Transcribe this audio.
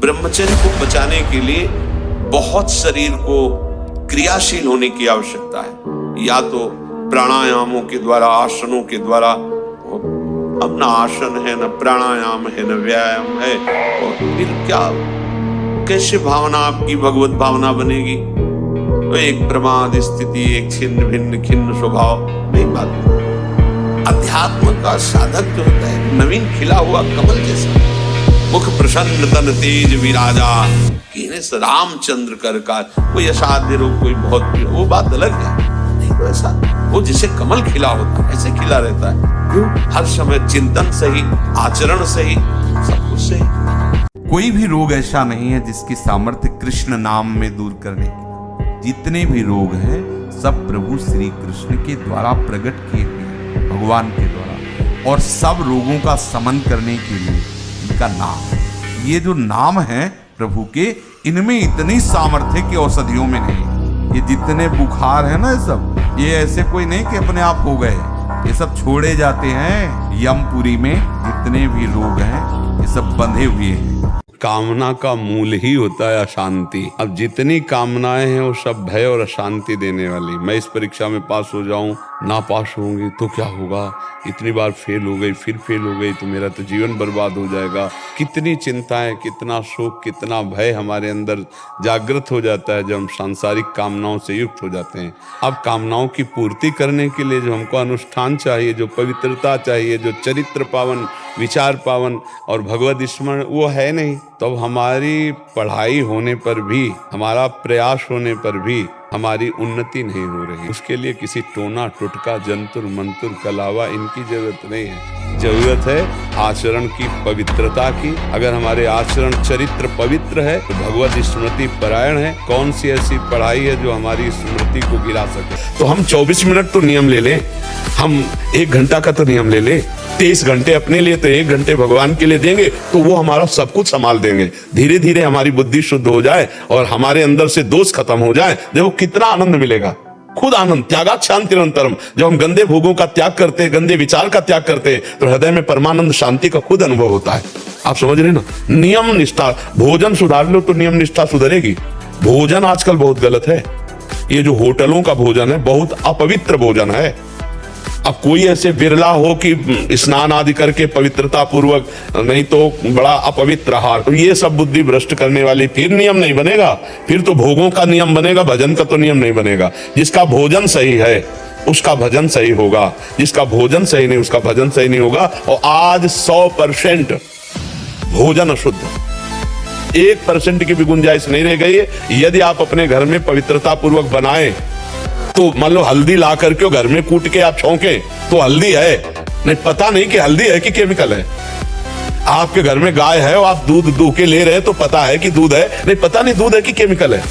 ब्रह्मचर्य को बचाने के लिए बहुत शरीर को क्रियाशील होने की आवश्यकता है। या तो प्राणायामों के द्वारा, आसनों के द्वारा, अब न आसन है, न प्राणायाम है, न व्यायाम है, और फिर क्या, कैसे भावना आपकी भगवत भावना बनेगी? तो एक प्रमाद स्थिति, एक छिन्न भिन्न खिन्न स्वभाव नहीं बात। अध्यात्म का साधक जो होता है नवीन खिला हुआ कमल जैसा, मुख प्रसन्न तन तेज विराजा, रामचंद्र कर का। कोई असाध्य रोग, कोई बहुत पीड़ा, वो बात अलग है। नहीं तो ऐसा वो जिसे कमल खिला होता है ऐसे खिला रहता है। क्यों? हर समय चिंतन सही, आचरण सही, सब कुछ सही। कोई भी रोग ऐसा नहीं है जिसकी सामर्थ्य कृष्ण नाम में दूर करने की। जितने भी रोग हैं सब प्रभु श्री कृष्ण के द्वारा प्रकट किए हुए, भगवान के द्वारा, और सब रोगों का समन करने के लिए इनका नाम है। ये जो नाम है प्रभु के, इनमें इतनी सामर्थ्य कि औषधियों में नहीं। ये जितने बुखार है ना, सब ये ऐसे कोई नहीं कि अपने आप हो गए, ये सब छोड़े जाते हैं। यमपुरी में जितने भी रोग हैं ये सब बंधे हुए हैं। कामना का मूल ही होता है अशांति। अब जितनी कामनाएं हैं वो सब भय और अशांति देने वाली। मैं इस परीक्षा में पास हो जाऊं, ना पास होंगी तो क्या होगा, इतनी बार फेल हो गई, फिर फेल हो गई तो मेरा तो जीवन बर्बाद हो जाएगा। कितनी चिंताएं, कितना शोक, कितना भय हमारे अंदर जागृत हो जाता है जब हम सांसारिक कामनाओं से युक्त हो जाते हैं। अब कामनाओं की पूर्ति करने के लिए जो हमको अनुष्ठान चाहिए, जो पवित्रता चाहिए, जो चरित्र पावन, विचार पावन और भगवत स्मरण, वो है नहीं। तो हमारी पढ़ाई होने पर भी, हमारा प्रयास होने पर भी हमारी उन्नति नहीं हो रही। उसके लिए किसी टोना टुटका, जंतुर मंतुर, कलावा, इनकी जरूरत नहीं है। जरूरत है आचरण की, पवित्रता की। अगर हमारे आचरण चरित्र पवित्र है तो भगवत स्मृति परायण है। कौन सी ऐसी पढ़ाई है जो हमारी स्मृति को गिरा सके? तो हम 24 मिनट तो नियम ले लें, हम 1 घंटा का तो नियम ले लें, 23 घंटे अपने लिए तो 1 घंटे भगवान के लिए देंगे तो वो हमारा सब कुछ संभाल देंगे। धीरे धीरे हमारी बुद्धि शुद्ध हो जाए और हमारे अंदर से दोष खत्म हो जाए, देखो कितना आनंद मिलेगा। खुद आनंद, त्यागात् शांतिरंतरम। जब हम गंदे भोगों का त्याग करते हैं, गंदे विचार का त्याग करते हैं, तो हृदय में परमानंद शांति का खुद अनुभव होता है। आप समझ रहे ना? नियम निष्ठा, भोजन सुधार लो तो नियम निष्ठा सुधरेगी। भोजन आजकल बहुत गलत है। ये जो होटलों का भोजन है बहुत अपवित्र भोजन है। अब कोई ऐसे बिरला हो कि स्नान आदि करके पवित्रता पूर्वक, नहीं तो बड़ा अपवित्र आहार। तो ये सब बुद्धि भ्रष्ट करने वाली, फिर नियम नहीं बनेगा। फिर तो भोगों का नियम बनेगा, भजन का तो नियम नहीं बनेगा। जिसका भोजन सही है उसका भजन सही होगा, जिसका भोजन सही नहीं उसका भजन सही नहीं होगा। और आज 100% भोजन अशुद्ध, 1% की भी गुंजाइश नहीं रह गई है। यदि आप अपने घर में पवित्रता पूर्वक बनाए तो मान लो हल्दी ला करके घर में कूट के आप छौंके तो हल्दी है, नहीं पता नहीं कि हल्दी है कि केमिकल है। आपके घर में गाय है और आप दूध दूह के ले रहे हैं तो पता है कि दूध है, नहीं पता नहीं दूध है कि केमिकल है।